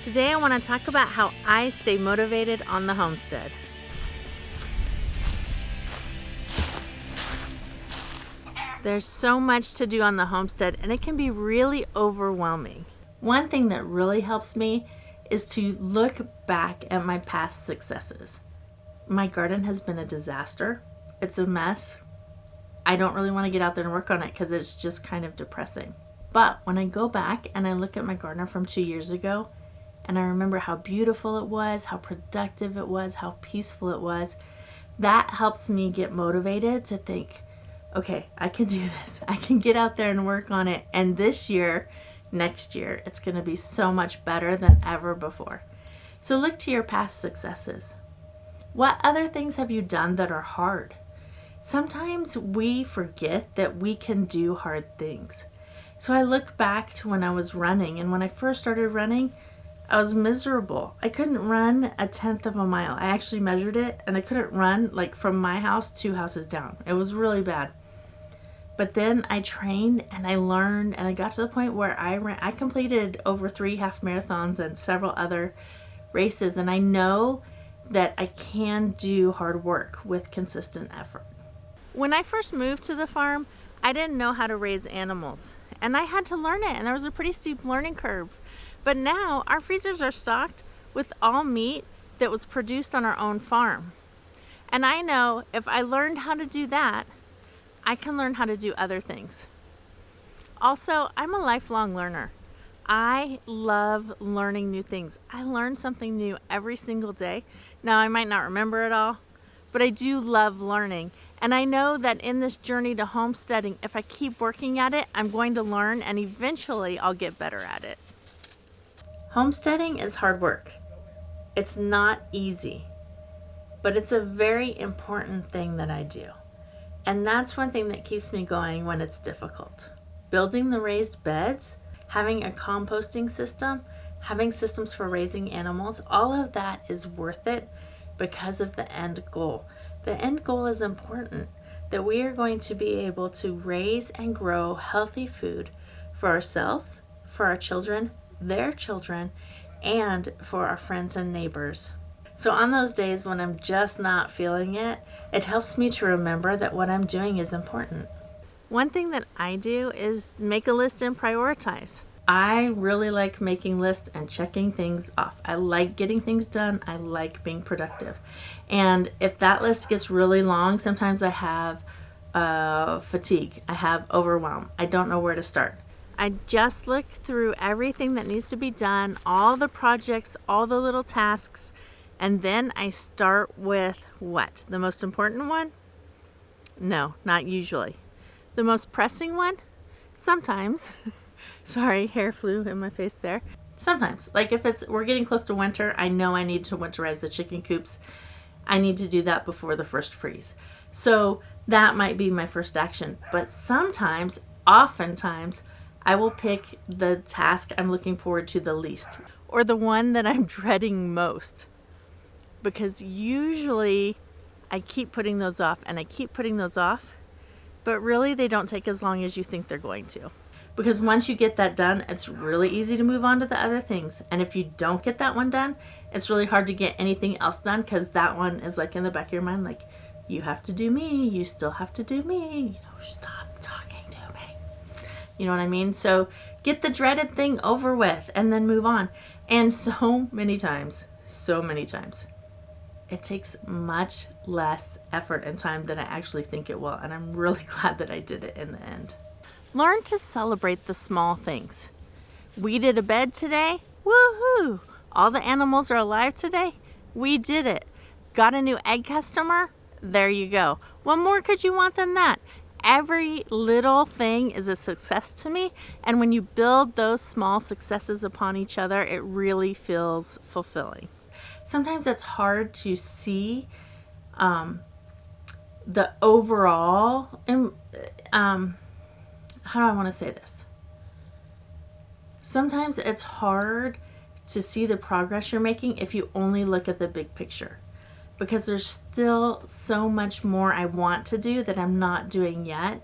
Today I want to talk about how I stay motivated on the homestead. There's so much to do on the homestead and it can be really overwhelming. One thing that really helps me is to look back at my past successes. My garden has been a disaster. It's a mess. I don't really want to get out there and work on it because it's just kind of depressing. But when I go back and I look at my garden from 2 years ago, and I remember how beautiful it was, how productive it was, how peaceful it was, that helps me get motivated to think, okay, I can do this. I can get out there and work on it. And this year, next year, it's going to be so much better than ever before. So look to your past successes. What other things have you done that are hard? Sometimes we forget that we can do hard things. So I look back to when I was running, and when I first started running, I was miserable. I couldn't run 1/10 of a mile. I actually measured it, and I couldn't run like from my house 2 houses down. It was really bad. But then I trained and I learned, and I got to the point where I completed over 3 half marathons and several other races, and I know that I can do hard work with consistent effort. When I first moved to the farm, I didn't know how to raise animals, and I had to learn it, and there was a pretty steep learning curve. But now our freezers are stocked with all meat that was produced on our own farm. And I know if I learned how to do that, I can learn how to do other things. Also, I'm a lifelong learner. I love learning new things. I learn something new every single day. Now, I might not remember it all, but I do love learning. And I know that in this journey to homesteading, if I keep working at it, I'm going to learn, and eventually I'll get better at it. Homesteading is hard work. It's not easy, but it's a very important thing that I do. And that's one thing that keeps me going when it's difficult. Building the raised beds, having a composting system, having systems for raising animals, all of that is worth it because of the end goal. The end goal is important, that we are going to be able to raise and grow healthy food for ourselves, for our children, their children, and for our friends and neighbors. So on those days when I'm just not feeling it, it helps me to remember that what I'm doing is important. One thing that I do is make a list and prioritize. I really like making lists and checking things off. I like getting things done. I like being productive. And if that list gets really long, sometimes I have fatigue. I have overwhelm. I don't know where to start. I just look through everything that needs to be done, all the projects, all the little tasks, and then I start with what? The most important one? No, not usually. The most pressing one? Sometimes. Sorry, hair flew in my face there. Sometimes. Like if we're getting close to winter, I know I need to winterize the chicken coops. I need to do that before the first freeze. So that might be my first action. But sometimes, oftentimes, I will pick the task I'm looking forward to the least, or the one that I'm dreading most. Because usually I keep putting those off and I keep putting those off, but really they don't take as long as you think they're going to. Because once you get that done, it's really easy to move on to the other things. And if you don't get that one done, it's really hard to get anything else done because that one is like in the back of your mind, like, you have to do me, you still have to do me, stop talking to me. You know what I mean? So get the dreaded thing over with and then move on. And so many times, it takes much less effort and time than I actually think it will. And I'm really glad that I did it in the end. Learn to celebrate the small things. We did a bed today. Woohoo! All the animals are alive today. We did it. Got a new egg customer? There you go. What more could you want than that? Every little thing is a success to me, and when you build those small successes upon each other, it really feels fulfilling. Sometimes it's hard to see the overall, how do I want to say this? Sometimes it's hard to see the progress you're making if you only look at the big picture, because there's still so much more I want to do that I'm not doing yet.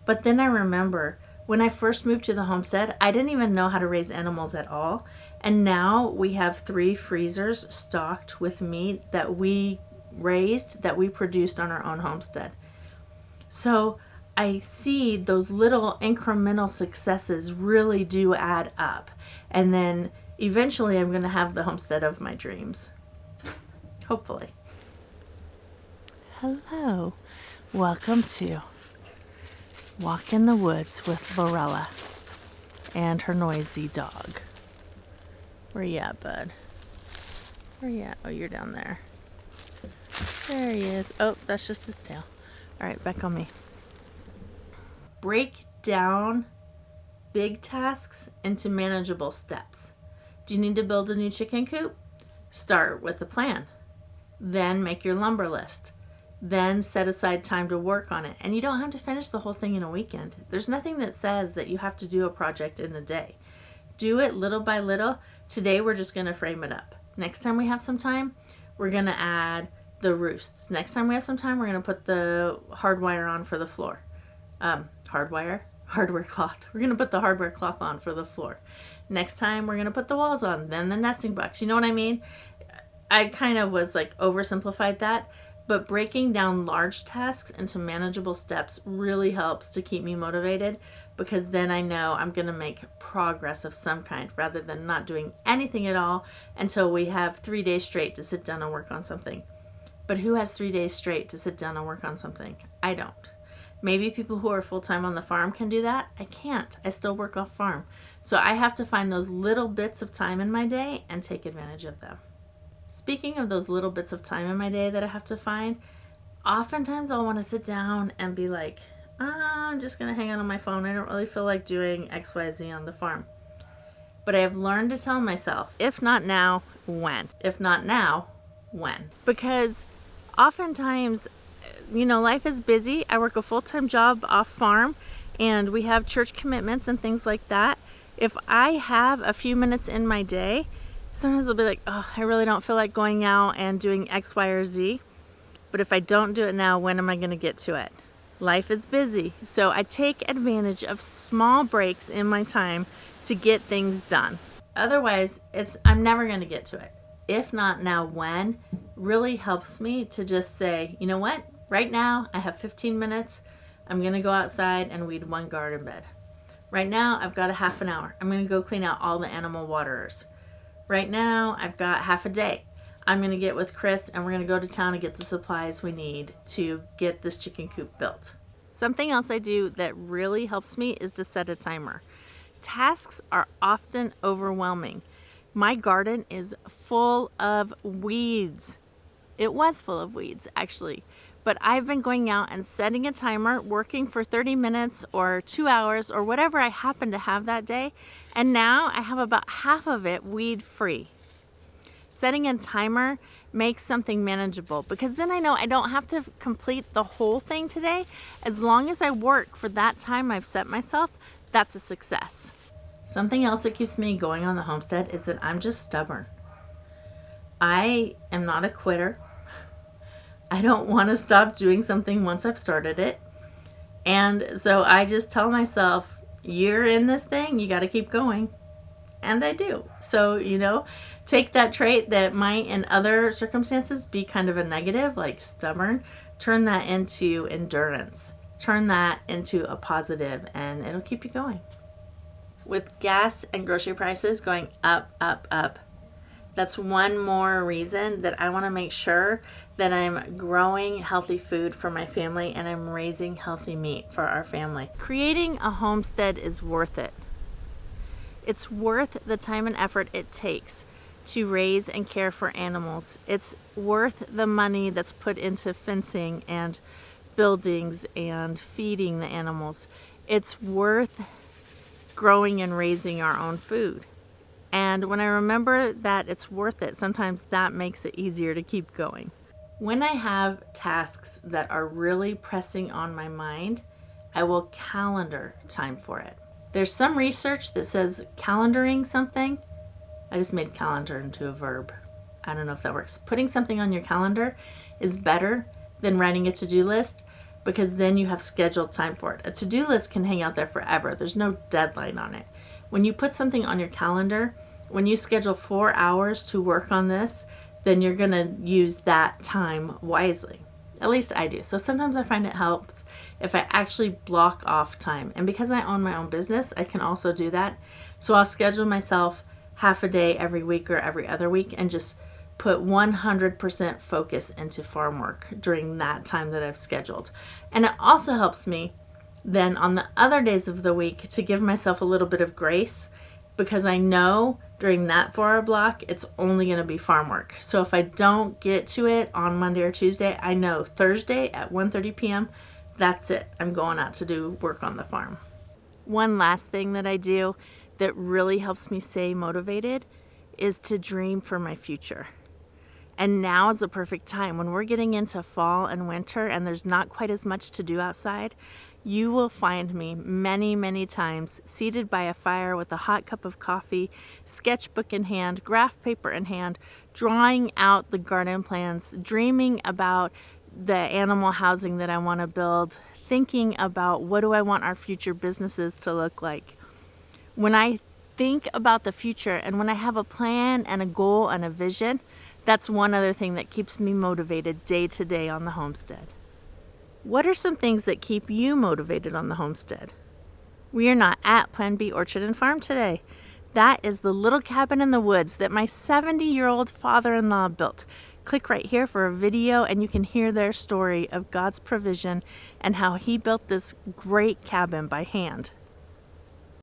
But then I remember When I first moved to the homestead, I didn't even know how to raise animals at all. And now we have 3 freezers stocked with meat that we raised, that we produced on our own homestead. So I see those little incremental successes really do add up. And then eventually I'm going to have the homestead of my dreams. Hopefully. Hello. Welcome to Walk in the Woods with Lorella and her noisy dog. Where you at, bud? Where you at? Oh, you're down there. There he is. Oh, that's just his tail. All right, back on me. Break down big tasks into manageable steps. Do you need to build a new chicken coop? Start with a plan. Then make your lumber list. Then set aside time to work on it. And you don't have to finish the whole thing in a weekend. There's nothing that says that you have to do a project in a day. Do it little by little. Today we're just going to frame it up. Next time we have some time, we're going to add the roosts. Next time we have some time, we're going to put the hardwire on for the floor. Hardware cloth. We're going to put the hardware cloth on for the floor. Next time we're going to put the walls on, then the nesting box. You know what I mean? I kind of was like oversimplified that. But breaking down large tasks into manageable steps really helps to keep me motivated, because then I know I'm going to make progress of some kind rather than not doing anything at all until we have 3 days straight to sit down and work on something. But who has 3 days straight to sit down and work on something? I don't. Maybe people who are full-time on the farm can do that. I can't. I still work off farm. So I have to find those little bits of time in my day and take advantage of them. Speaking of those little bits of time in my day that I have to find, oftentimes I'll want to sit down and be like, I'm just going to hang out on my phone. I don't really feel like doing XYZ on the farm. But I have learned to tell myself, if not now, when? If not now, when? Because oftentimes, life is busy. I work a full-time job off farm, and we have church commitments and things like that. If I have a few minutes in my day, sometimes I'll be like, I really don't feel like going out and doing X, Y, or Z. But if I don't do it now, when am I going to get to it? Life is busy. So I take advantage of small breaks in my time to get things done. Otherwise, I'm never going to get to it. If not now, when really helps me to just say, you know what? Right now, I have 15 minutes. I'm going to go outside and weed 1 garden bed. Right now, I've got a half an hour. I'm going to go clean out all the animal waterers. Right now, I've got half a day. I'm going to get with Chris and we're going to go to town and get the supplies we need to get this chicken coop built. Something else I do that really helps me is to set a timer. Tasks are often overwhelming. My garden is full of weeds. It was full of weeds, actually. But I've been going out and setting a timer, working for 30 minutes or 2 hours or whatever I happen to have that day. And now I have about half of it weed free. Setting a timer makes something manageable, because then I know I don't have to complete the whole thing today. As long as I work for that time I've set myself, that's a success. Something else that keeps me going on the homestead is that I'm just stubborn. I am not a quitter. I don't want to stop doing something once I've started it. And so I just tell myself, you're in this thing, you got to keep going. And I do. So, take that trait that might in other circumstances be kind of a negative, like stubborn, turn that into endurance. Turn that into a positive, and it'll keep you going. With gas and grocery prices going up, up, up, that's one more reason that I want to make sure that I'm growing healthy food for my family and I'm raising healthy meat for our family. Creating a homestead is worth it. It's worth the time and effort it takes to raise and care for animals. It's worth the money that's put into fencing and buildings and feeding the animals. It's worth growing and raising our own food. And when I remember that it's worth it, sometimes that makes it easier to keep going. When I have tasks that are really pressing on my mind, I will calendar time for it. There's some research that says calendaring something. I just made calendar into a verb. I don't know if that works. Putting something on your calendar is better than writing a to-do list, because then you have scheduled time for it. A to-do list can hang out there forever. There's no deadline on it. When you put something on your calendar, when you schedule 4 hours to work on this, then you're going to use that time wisely. At least I do. So sometimes I find it helps if I actually block off time. And because I own my own business, I can also do that. So I'll schedule myself half a day every week or every other week and just put 100% focus into farm work during that time that I've scheduled. And it also helps me then on the other days of the week to give myself a little bit of grace, because I know during that 4-hour block, it's only going to be farm work. So if I don't get to it on Monday or Tuesday, I know Thursday at 1:30 p.m., that's it. I'm going out to do work on the farm. One last thing that I do that really helps me stay motivated is to dream for my future. And now is the perfect time. When we're getting into fall and winter and there's not quite as much to do outside, you will find me many, many times seated by a fire with a hot cup of coffee, sketchbook in hand, graph paper in hand, drawing out the garden plans, dreaming about the animal housing that I want to build, thinking about what do I want our future businesses to look like. When I think about the future and when I have a plan and a goal and a vision, that's one other thing that keeps me motivated day to day on the homestead. What are some things that keep you motivated on the homestead? We are not at Plan B Orchard and Farm today. That is the little cabin in the woods that my 70-year-old father-in-law built. Click right here for a video and you can hear their story of God's provision and how he built this great cabin by hand.